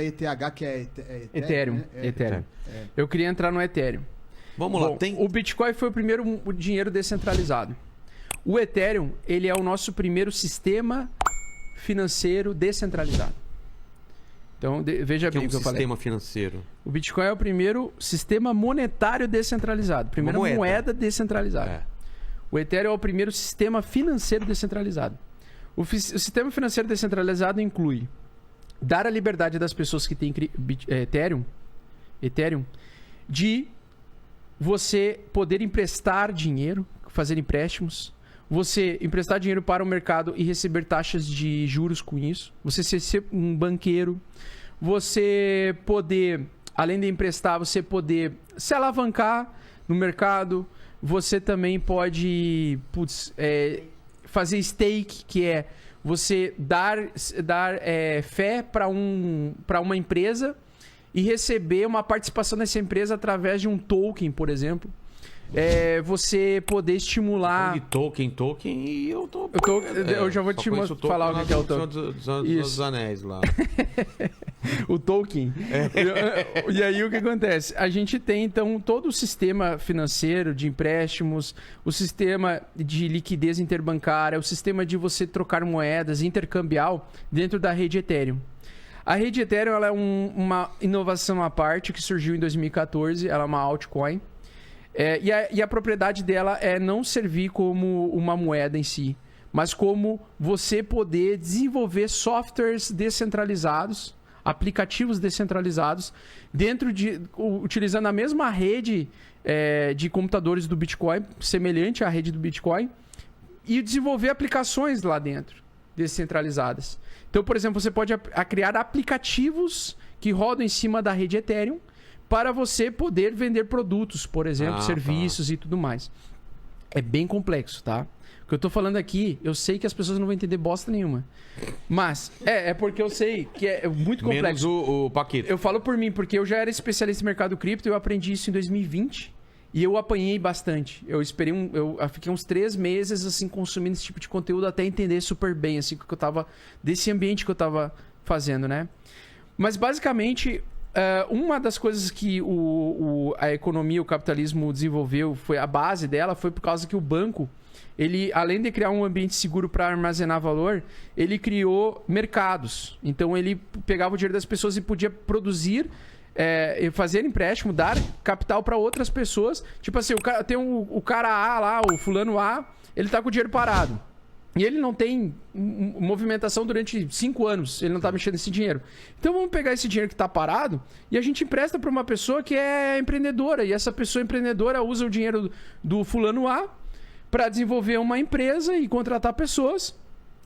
ETH, que é Ethereum. né? Ethereum. Eu queria entrar no Ethereum. Vamos lá. O Bitcoin foi o primeiro dinheiro descentralizado. O Ethereum, ele é o nosso primeiro sistema financeiro descentralizado. Então, veja bem o que eu falei. Sistema financeiro. O Bitcoin é o primeiro sistema monetário descentralizado. Primeira moeda descentralizada. O Ethereum é o primeiro sistema financeiro descentralizado. O sistema financeiro descentralizado inclui dar a liberdade das pessoas que têm Ethereum de você poder emprestar dinheiro, fazer empréstimos, você emprestar dinheiro para o mercado e receber taxas de juros com isso, você ser um banqueiro, você poder, além de emprestar, você poder se alavancar no mercado, você também pode fazer stake, que é você dar fé para uma empresa e receber uma participação nessa empresa através de um token, por exemplo. Você poder estimular... De token, e eu tô... Eu já vou te falar o que é o token. Dos Anéis lá. O token. E aí o que acontece? A gente tem, então, todo o sistema financeiro de empréstimos, o sistema de liquidez interbancária, o sistema de você trocar moedas, intercambial, dentro da rede Ethereum. A rede Ethereum ela é uma inovação à parte que surgiu em 2014, ela é uma altcoin. E a propriedade dela é não servir como uma moeda em si, mas como você poder desenvolver softwares descentralizados, aplicativos descentralizados, utilizando a mesma rede de computadores do Bitcoin, semelhante à rede do Bitcoin, e desenvolver aplicações lá dentro, descentralizadas. Então, por exemplo, você pode criar aplicativos que rodam em cima da rede Ethereum, para você poder vender produtos, por exemplo, serviços e tudo mais. É bem complexo, tá? O que eu tô falando aqui, eu sei que as pessoas não vão entender bosta nenhuma. Mas, é porque eu sei que é muito complexo. Menos o Paquito. Eu falo por mim, porque eu já era especialista em mercado cripto, eu aprendi isso em 2020 e eu apanhei bastante. Eu fiquei uns 3 meses, assim, consumindo esse tipo de conteúdo até entender super bem, assim, desse ambiente que eu tava fazendo, né? Mas, basicamente... uma das coisas que a economia, o capitalismo desenvolveu, a base dela foi por causa que o banco, ele, além de criar um ambiente seguro para armazenar valor, ele criou mercados. Então ele pegava o dinheiro das pessoas e podia produzir, fazer empréstimo, dar capital para outras pessoas. Tipo assim, tem o cara A lá, o fulano A, ele tá com o dinheiro parado. E ele não tem movimentação durante 5 anos. Ele não tá mexendo nesse dinheiro. Então vamos pegar esse dinheiro que tá parado e a gente empresta para uma pessoa que é empreendedora. E essa pessoa empreendedora usa o dinheiro do fulano A para desenvolver uma empresa e contratar pessoas.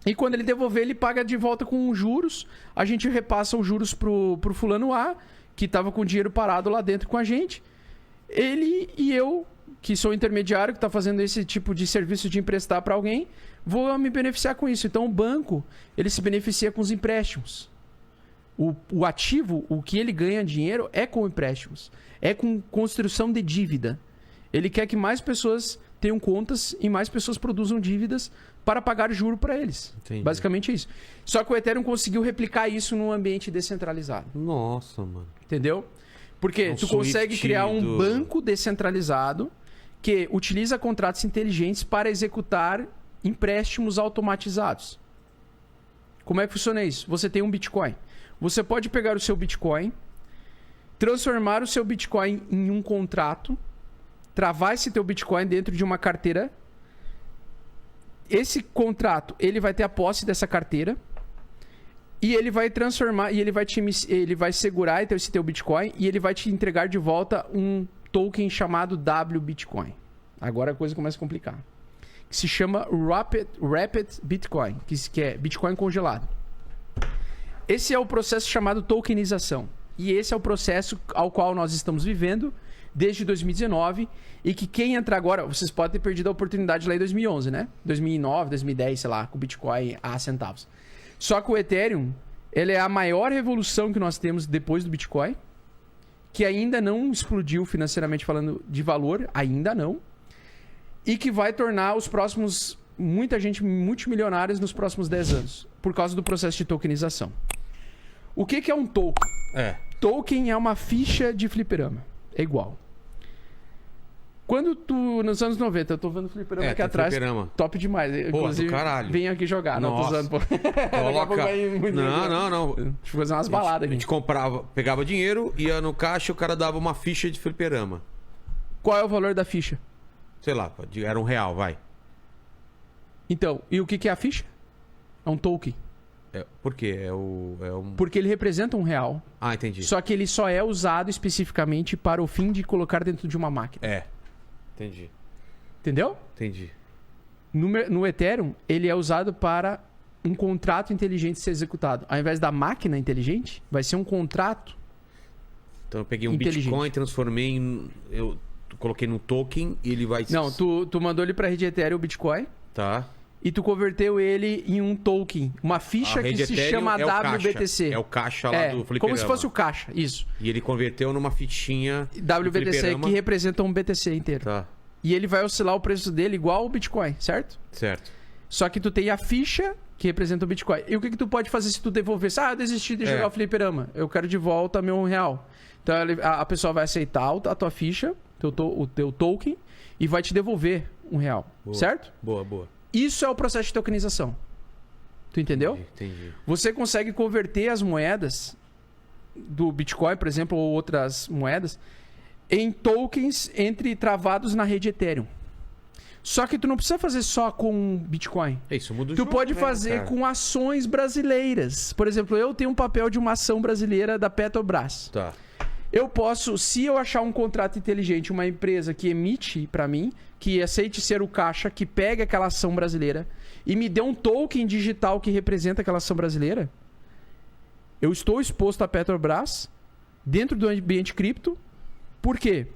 E quando ele devolver, ele paga de volta com juros. A gente repassa os juros pro fulano A, que tava com o dinheiro parado lá dentro com a gente. Ele e eu, que sou intermediário, que tá fazendo esse tipo de serviço de emprestar para alguém, vou me beneficiar com isso. Então o banco, ele se beneficia com os empréstimos. O ativo, o que ele ganha dinheiro é com empréstimos. É com construção de dívida. Ele quer que mais pessoas tenham contas e mais pessoas produzam dívidas para pagar juro para eles. Entendi. Basicamente é isso. Só que o Ethereum conseguiu replicar isso num ambiente descentralizado. Nossa, mano. Entendeu? Porque tu consegue criar um banco descentralizado que utiliza contratos inteligentes para executar empréstimos automatizados. Como é que funciona isso? Você tem um Bitcoin. Você pode pegar o seu Bitcoin, transformar o seu Bitcoin em um contrato, travar esse teu Bitcoin dentro de uma carteira. Esse contrato, ele vai ter a posse dessa carteira e ele vai transformar, e ele vai segurar esse teu Bitcoin e ele vai te entregar de volta um token chamado WBitcoin. Agora a coisa começa a complicar. Que se chama Rapid Bitcoin, que é Bitcoin congelado. Esse é o processo chamado tokenização. E esse é o processo ao qual nós estamos vivendo desde 2019 e que quem entra agora... Vocês podem ter perdido a oportunidade lá em 2011, né? 2009, 2010, sei lá, com o Bitcoin a centavos. Só que o Ethereum, ele é a maior revolução que nós temos depois do Bitcoin, que ainda não explodiu financeiramente falando de valor, ainda não, e que vai tornar os próximos... muita gente multimilionários nos próximos 10 anos, por causa do processo de tokenização. O que é um token? Token é uma ficha de fliperama. É igual. Quando tu, nos anos 90, eu tô vendo o fliperama aqui atrás. Fliperama. Top demais. Pô, Inclusive, do caralho. vem aqui jogar. Não, tô Nossa. usando, pô. Coloca... Não. Deixa eu fazer umas baladas A aqui. gente comprava, pegava dinheiro, ia no caixa, o cara dava uma ficha de fliperama. Qual é o valor da ficha? Sei lá, era R$1, vai. Então, e o que é a ficha? É um token. Por quê? É um... Porque ele representa R$1. Ah, entendi. Só que ele só é usado especificamente para o fim de colocar dentro de uma máquina. Entendi. Entendeu? Entendi. No Ethereum, ele é usado para um contrato inteligente ser executado. Ao invés da máquina inteligente, vai ser um contrato. Então eu peguei um inteligente. Bitcoin, transformei em... Eu coloquei num token e ele vai... Não, tu mandou ele para a rede Ethereum, o Bitcoin, Tá. e tu converteu ele em um token. Uma ficha A que rede se Ethereum chama é o WBTC. caixa. É o caixa lá do fliperama. Como se fosse o caixa, isso. E ele converteu numa fichinha do WBTC fliperama. que representa um BTC inteiro. Tá, E ele vai oscilar o preço dele igual o Bitcoin, certo? certo. Só que tu tem a ficha que representa o Bitcoin. E o que tu pode fazer se tu devolver? Eu desisti de jogar o fliperama. Eu quero de volta meu R$1. Então a pessoa vai aceitar a tua ficha, o teu token, e vai te devolver R$1. Boa. Certo? Boa. Isso é o processo de tokenização. Tu entendeu? Entendi. Você consegue converter as moedas do Bitcoin, por exemplo, ou outras moedas, em tokens travados na rede Ethereum. Só que tu não precisa fazer só com Bitcoin. Isso muda o Tu jogo, pode né, fazer cara? com ações brasileiras. Por exemplo, eu tenho um papel de uma ação brasileira da Petrobras. Tá. Eu posso, se eu achar um contrato inteligente, uma empresa que emite para mim, que aceite ser o caixa, que pegue aquela ação brasileira e me dê um token digital que representa aquela ação brasileira, eu estou exposto à Petrobras dentro do ambiente cripto. Por quê?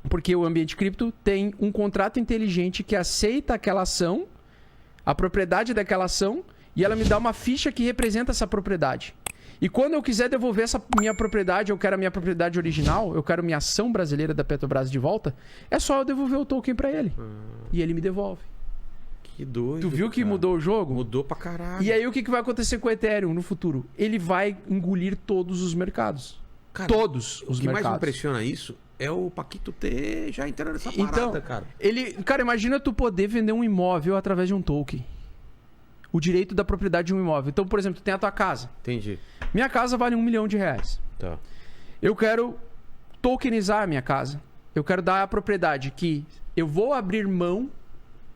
Porque o ambiente cripto tem um contrato inteligente que aceita aquela ação, a propriedade daquela ação, e ela me dá uma ficha que representa essa propriedade. E quando eu quiser devolver essa minha propriedade, eu quero a minha propriedade original, eu quero minha ação brasileira da Petrobras de volta, é só eu devolver o token para ele. E ele me devolve. Que doido. Tu viu que cara. mudou o jogo? Mudou pra caralho. E aí o que vai acontecer com o Ethereum no futuro? Ele vai engolir todos os mercados. Cara, Todos os o que mais me mercados. impressiona isso é o Paquito ter já entrando nessa parada, Então, cara. Cara, imagina tu poder vender um imóvel através de um token. O direito da propriedade de um imóvel. Então, por exemplo, tu tem a tua casa. Entendi. Minha casa vale R$1 milhão. Tá. Eu quero tokenizar a minha casa. Eu quero dar a propriedade que eu vou abrir mão.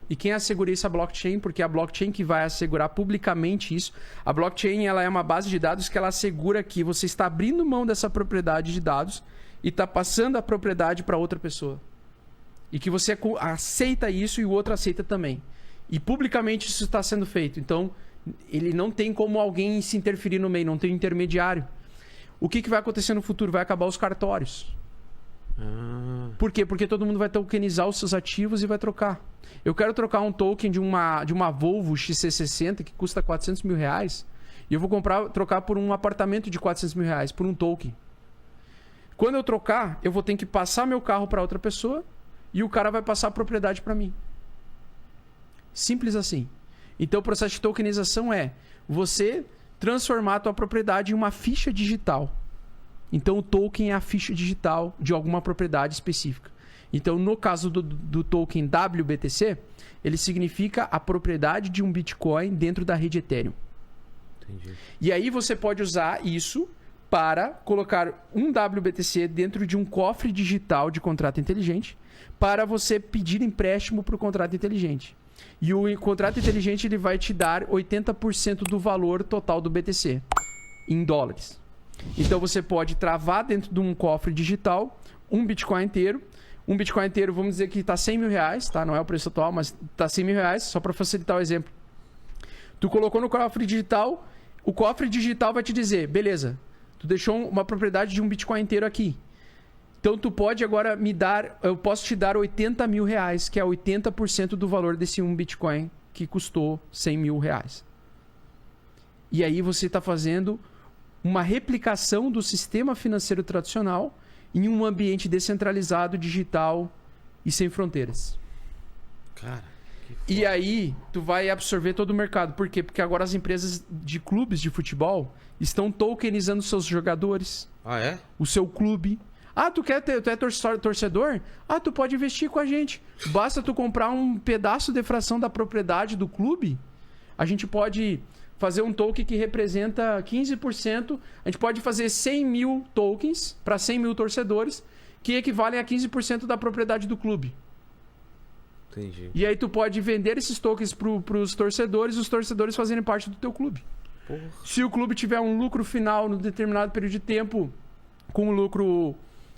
E quem assegura isso é a blockchain, porque é a blockchain que vai assegurar publicamente isso. A blockchain, ela é uma base de dados que ela assegura que você está abrindo mão dessa propriedade de dados e está passando a propriedade para outra pessoa. E que você aceita isso e o outro aceita também. E publicamente isso está sendo feito. Então, ele não tem como alguém se interferir no meio, não tem intermediário. O que vai acontecer no futuro? Vai acabar os cartórios. Por quê? Porque todo mundo vai tokenizar os seus ativos e vai trocar. Eu quero trocar um token de uma Volvo XC60 que custa R$400 mil e eu vou trocar por um apartamento de R$400 mil por um token. Quando eu trocar, eu vou ter que passar meu carro para outra pessoa e o cara vai passar a propriedade para mim. Simples assim. Então o processo de tokenização é você transformar a tua propriedade em uma ficha digital. Então o token é a ficha digital de alguma propriedade específica. Então no caso do token WBTC, ele significa a propriedade de um Bitcoin dentro da rede Ethereum. Entendi. E aí você pode usar isso para colocar um WBTC dentro de um cofre digital de contrato inteligente para você pedir empréstimo para o contrato inteligente. E o contrato inteligente ele vai te dar 80% do valor total do BTC em dólares. Então você pode travar dentro de um cofre digital um Bitcoin inteiro. Um Bitcoin inteiro, vamos dizer que está R$100 mil, tá? Não é o preço atual, mas está R$100 mil, só para facilitar o exemplo. Tu colocou no cofre digital, o cofre digital vai te dizer, beleza, tu deixou uma propriedade de um Bitcoin inteiro aqui. Então tu pode agora me dar, eu posso te dar R$80 mil, que é 80% do valor desse um Bitcoin que custou R$100 mil. E aí você está fazendo uma replicação do sistema financeiro tradicional em um ambiente descentralizado, digital e sem fronteiras. Cara, E aí, tu vai absorver todo o mercado. Por quê? Porque agora as empresas de clubes de futebol estão tokenizando seus jogadores, Ah, é? o seu clube. Ah, tu é torcedor? Ah, tu pode investir com a gente. Basta tu comprar um pedaço de fração da propriedade do clube. A gente pode fazer um token que representa 15%. A gente pode fazer 100 mil tokens para 100 mil torcedores, que equivalem a 15% da propriedade do clube. Entendi. E aí tu pode vender esses tokens pros torcedores e os torcedores fazerem parte do teu clube. Porra. Se o clube tiver um lucro final no determinado período de tempo, com o lucro,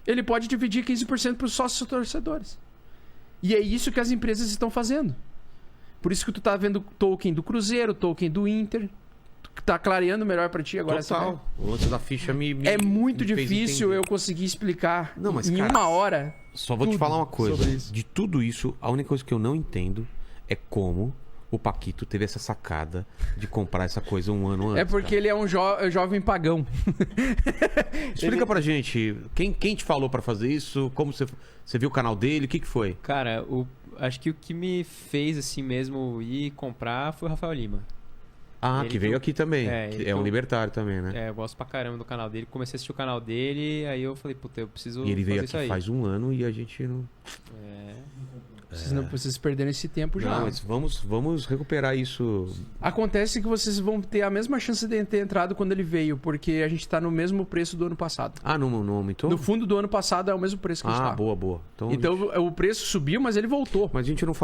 ele pode dividir 15% para os sócios torcedores. E é isso que as empresas estão fazendo. Por isso que tu tá vendo token do Cruzeiro, token do Inter. Tá clareando melhor para ti agora. Total. O lance da ficha É muito me fez difícil entender. eu conseguir explicar Não, mas, em cara, uma hora. Só vou te tudo falar uma coisa. sobre isso. De tudo isso, a única coisa que eu não entendo é como o Paquito teve essa sacada de comprar essa coisa um ano antes. É porque ele é um jovem pagão. Explica pra gente, quem te falou pra fazer isso? Como você viu o canal dele? O que foi? Cara, acho que o que me fez assim mesmo ir comprar foi o Rafael Lima. Ah, Ele que veio que eu- aqui também. É, que ele é que um eu- libertário também, né? É, eu gosto pra caramba do canal dele. Comecei a assistir o canal dele, aí eu falei, puta, eu preciso E ele veio fazer isso aqui aí. faz um ano e a gente não... Vocês perderam esse tempo já. Não, mas vamos recuperar isso. Acontece que vocês vão ter a mesma chance de ter entrado quando ele veio, porque a gente tá no mesmo preço do ano passado. Ah, não aumentou? No fundo do ano passado é o mesmo preço que a gente Ah, tá. boa. Então o preço subiu, mas ele voltou. Mas a gente não fala